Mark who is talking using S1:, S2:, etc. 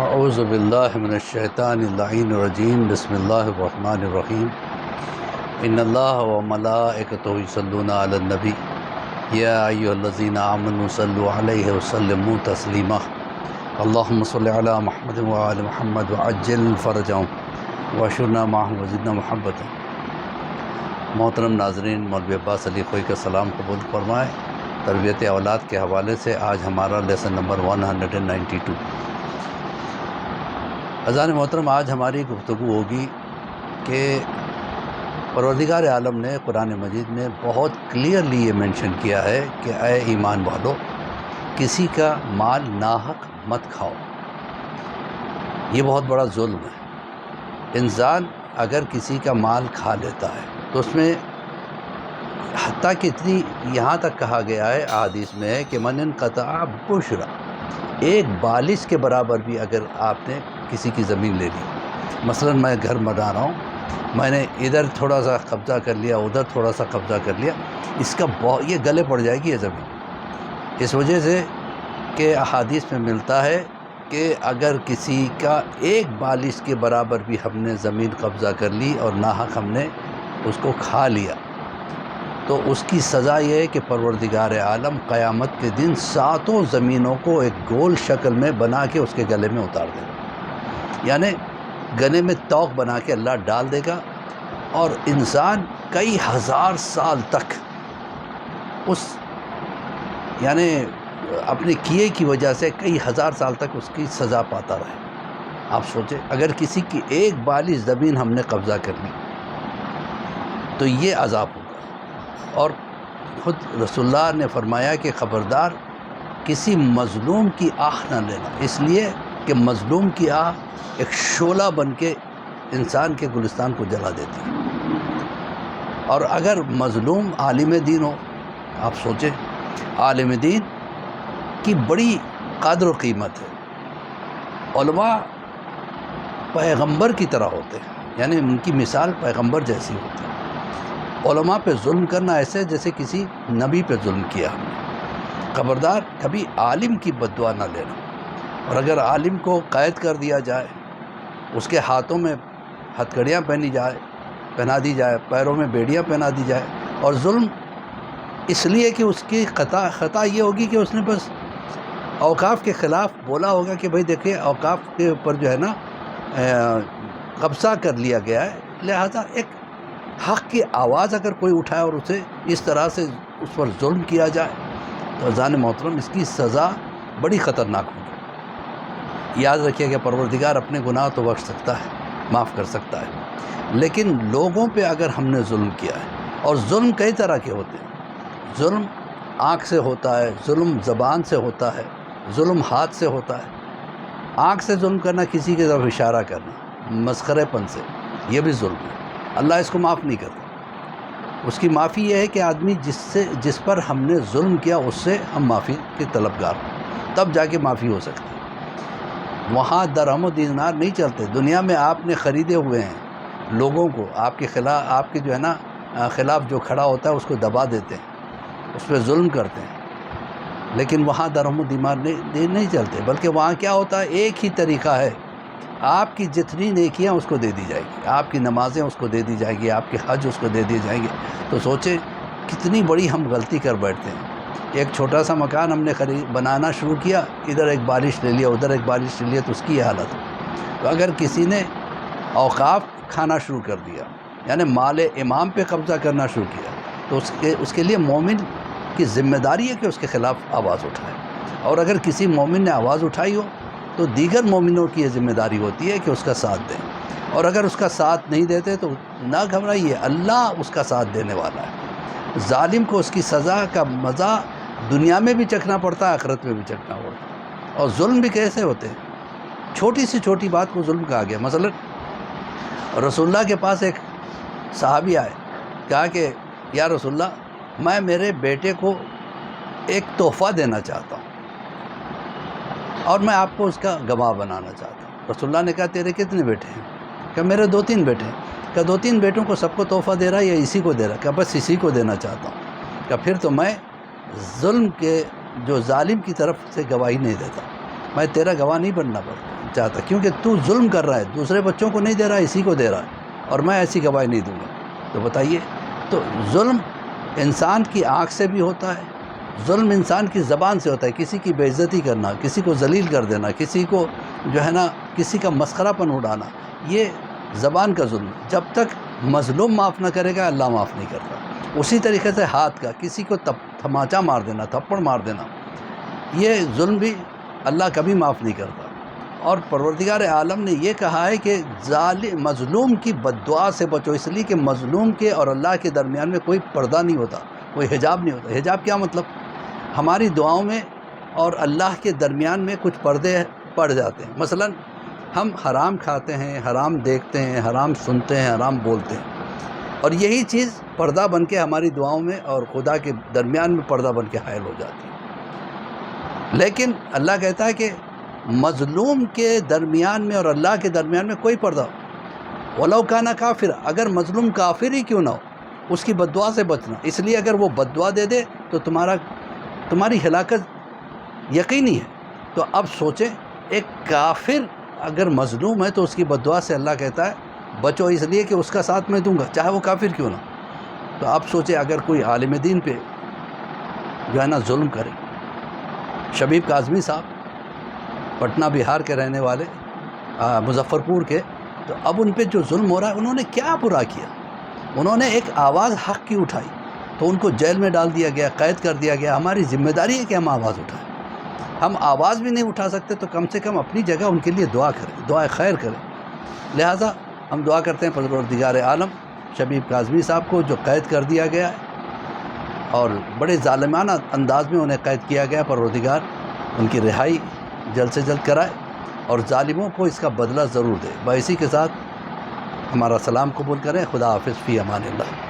S1: اعوذ باللہ من الشیطان اللعین الرجیم بسم اللہ الرحمن الرحیم ان اللہ وملائکتہ یصلون علی النبی یا ایھا الذین آمنوا صلوا علیہ وسلموا تسلیما اللہم صل علی محمد وآل محمد وعجل فرجهم واشرنا معهم وزدنا محبتا۔ محترم ناظرین، مولوی عباس علی خوئی کا سلام قبول فرمائے۔ تربیت اولاد کے حوالے سے آج ہمارا لیسن نمبر 192۔ اذان محترم، آج ہماری گفتگو ہوگی کہ پروردگار عالم نے قرآن مجید میں بہت کلیئرلی یہ مینشن کیا ہے کہ اے ایمان والو، کسی کا مال ناحق مت کھاؤ۔ یہ بہت بڑا ظلم ہے۔ انسان اگر کسی کا مال کھا لیتا ہے تو اس میں حتیٰ کہ اتنی یہاں تک کہا گیا ہے، احادیث میں ہے کہ من انقطع بشرا، ایک بالش کے برابر بھی اگر آپ نے کسی کی زمین لے لی، مثلا میں گھر بنا رہا ہوں، میں نے ادھر تھوڑا سا قبضہ کر لیا، ادھر تھوڑا سا قبضہ کر لیا، اس کا یہ گلے پڑ جائے گی یہ زمین، اس وجہ سے کہ احادیث میں ملتا ہے کہ اگر کسی کا ایک بالش کے برابر بھی ہم نے زمین قبضہ کر لی اور ناحق ہم نے اس کو کھا لیا تو اس کی سزا یہ ہے کہ پروردگار عالم قیامت کے دن 7 زمینوں کو ایک گول شکل میں بنا کے اس کے گلے میں اتار دے گا، یعنی گلے میں توق بنا کے اللہ ڈال دے گا، اور انسان کئی ہزار سال تک اس یعنی اپنے کیے کی وجہ سے کئی ہزار سال تک اس کی سزا پاتا رہے۔ آپ سوچیں، اگر کسی کی ایک بالش زمین ہم نے قبضہ کر لی تو یہ عذاب ہوگا۔ اور خود رسول اللہ نے فرمایا کہ خبردار کسی مظلوم کی آہ نہ لینا، اس لیے کہ مظلوم کی آہ ایک شعلہ بن کے انسان کے گلستان کو جلا دیتی ہے۔ اور اگر مظلوم عالم دین ہو، آپ سوچیں، عالم دین کی بڑی قدر و قیمت ہے۔ علماء پیغمبر کی طرح ہوتے ہیں، یعنی ان کی مثال پیغمبر جیسی ہوتی ہے۔ علماء پہ ظلم کرنا ایسے جیسے کسی نبی پہ ظلم کیا ہم نے۔ خبردار کبھی عالم کی بد دعا نہ لینا، اور اگر عالم کو قید کر دیا جائے، اس کے ہاتھوں میں ہتھکڑیاں پہنا دی جائے، پیروں میں بیڑیاں پہنا دی جائے، اور ظلم اس لیے کہ اس کی خطا یہ ہوگی کہ اس نے بس اوقاف کے خلاف بولا ہوگا کہ بھئی دیکھیں اوقاف کے اوپر جو ہے نا قبضہ کر لیا گیا ہے، لہذا ایک حق کی آواز اگر کوئی اٹھائے اور اسے اس طرح سے اس پر ظلم کیا جائے تو اذان محترم اس کی سزا بڑی خطرناک ہوگی۔ یاد رکھیے کہ پروردگار اپنے گناہ تو بخش سکتا ہے، معاف کر سکتا ہے، لیکن لوگوں پہ اگر ہم نے ظلم کیا ہے، اور ظلم کئی طرح کے ہوتے ہیں، ظلم آنکھ سے ہوتا ہے، ظلم زبان سے ہوتا ہے، ظلم ہاتھ سے ہوتا ہے۔ آنکھ سے ظلم کرنا، کسی کی طرف اشارہ کرنا مسخرے پن سے، یہ بھی ظلم ہے۔ اللہ اس کو معاف نہیں کرتا۔ اس کی معافی یہ ہے کہ آدمی جس پر ہم نے ظلم کیا اس سے ہم معافی کے طلبگار ہوں، تب جا کے معافی ہو سکتی ہے۔ وہاں درہم و دینار نہیں چلتے۔ دنیا میں آپ نے خریدے ہوئے ہیں لوگوں کو، آپ کے خلاف، آپ کے جو ہے نا خلاف جو کھڑا ہوتا ہے اس کو دبا دیتے ہیں، اس پہ ظلم کرتے ہیں، لیکن وہاں درہم و دینار نہیں چلتے، بلکہ وہاں کیا ہوتا ہے، ایک ہی طریقہ ہے، آپ کی جتنی نیکیاں اس کو دے دی جائے گی، آپ کی نمازیں اس کو دے دی جائے گی، آپ کے حج اس کو دے دیے جائیں گے۔ تو سوچیں کتنی بڑی ہم غلطی کر بیٹھتے ہیں۔ ایک چھوٹا سا مکان ہم نے بنانا شروع کیا، ادھر ایک بالش لے لیا، ادھر ایک بالش لے لیا، تو اس کی یہ حالت ہو۔ تو اگر کسی نے اوقاف کھانا شروع کر دیا، یعنی مال امام پہ قبضہ کرنا شروع کیا، تو اس کے لیے مومن کی ذمہ داری ہے کہ اس کے خلاف آواز اٹھائے، اور اگر کسی مومن نے آواز اٹھائی ہو تو دیگر مومنوں کی یہ ذمہ داری ہوتی ہے کہ اس کا ساتھ دیں، اور اگر اس کا ساتھ نہیں دیتے تو نہ گھبرائیے، اللہ اس کا ساتھ دینے والا ہے۔ ظالم کو اس کی سزا کا مزہ دنیا میں بھی چکھنا پڑتا ہے، آخرت میں بھی چکھنا پڑتا ہے۔ اور ظلم بھی کیسے ہوتے ہیں، چھوٹی سی چھوٹی بات کو ظلم کہا گیا۔ مثلا رسول اللہ کے پاس ایک صحابی آئے، کہا کہ یا رسول اللہ، میں میرے بیٹے کو ایک تحفہ دینا چاہتا ہوں اور میں آپ کو اس کا گواہ بنانا چاہتا ہوں۔ رسول اللہ نے کہا تیرے کتنے بیٹے ہیں؟ کہ میرے 2-3 بیٹے ہیں۔ کہ 2-3 بیٹوں کو سب کو تحفہ دے رہا ہے یا اسی کو دے رہا ہے؟ کہ بس اسی کو دینا چاہتا ہوں۔ کہ پھر تو میں ظلم کے جو ظالم کی طرف سے گواہی نہیں دیتا، میں تیرا گواہ نہیں بننا چاہتا، کیونکہ تو ظلم کر رہا ہے، دوسرے بچوں کو نہیں دے رہا، اسی کو دے رہا ہے، اور میں ایسی گواہی نہیں دوں گا۔ تو بتائیے، تو ظلم انسان کی آنکھ سے بھی ہوتا ہے، ظلم انسان کی زبان سے ہوتا ہے، کسی کی بے عزتی کرنا، کسی کو ذلیل کر دینا، کسی کو جو ہے نا کسی کا مسخرہ پن اڑانا، یہ زبان کا ظلم ہے۔ جب تک مظلوم معاف نہ کرے گا، اللہ معاف نہیں کرتا۔ اسی طریقے سے ہاتھ کا، کسی کو تماچا مار دینا، تھپڑ مار دینا، یہ ظلم بھی اللہ کبھی معاف نہیں کرتا۔ اور پروردگار عالم نے یہ کہا ہے کہ مظلوم کی بد دعا سے بچو، اس لیے کہ مظلوم کے اور اللہ کے درمیان میں کوئی پردہ نہیں ہوتا، کوئی حجاب نہیں ہوتا۔ حجاب کیا مطلب؟ ہماری دعاؤں میں اور اللہ کے درمیان میں کچھ پردے پڑ جاتے ہیں۔ مثلا ہم حرام کھاتے ہیں، حرام دیکھتے ہیں، حرام سنتے ہیں، حرام بولتے ہیں، اور یہی چیز پردہ بن کے ہماری دعاؤں میں اور خدا کے درمیان میں پردہ بن کے حائل ہو جاتی ہے۔ لیکن اللہ کہتا ہے کہ مظلوم کے درمیان میں اور اللہ کے درمیان میں کوئی پردہ ہو، وَلَوْ كَانَ کافر، اگر مظلوم کافر ہی کیوں نہ ہو، اس کی بد دعا سے بچنا، اس لیے اگر وہ بد دعا دے دے تو تمہاری ہلاکت یقینی ہے۔ تو اب سوچیں، ایک کافر اگر مظلوم ہے تو اس کی بد دعا سے اللہ کہتا ہے بچو، اس لیے کہ اس کا ساتھ میں دوں گا، چاہے وہ کافر کیوں نہ۔ تو اب سوچیں، اگر کوئی عالم دین پہ جو ہے نا ظلم کرے، شبیب کاظمی صاحب پٹنہ بہار کے رہنے والے، مظفر پور کے، تو اب ان پہ جو ظلم ہو رہا ہے، انہوں نے کیا برا کیا؟ انہوں نے ایک آواز حق کی اٹھائی تو ان کو جیل میں ڈال دیا گیا، قید کر دیا گیا۔ ہماری ذمہ داری ہے کہ ہم آواز اٹھائیں۔ ہم آواز بھی نہیں اٹھا سکتے تو کم سے کم اپنی جگہ ان کے لیے دعا کریں، دعائے خیر کریں۔ لہٰذا ہم دعا کرتے ہیں پروردگار عالم شبیب کاظمی صاحب کو جو قید کر دیا گیا ہے اور بڑے ظالمانہ انداز میں انہیں قید کیا گیا، پروردگار ان کی رہائی جلد سے جلد کرائے اور ظالموں کو اس کا بدلہ ضرور دے۔ اسی کے ساتھ ہمارا سلام قبول کریں۔ خدا حافظ، فی امان اللہ۔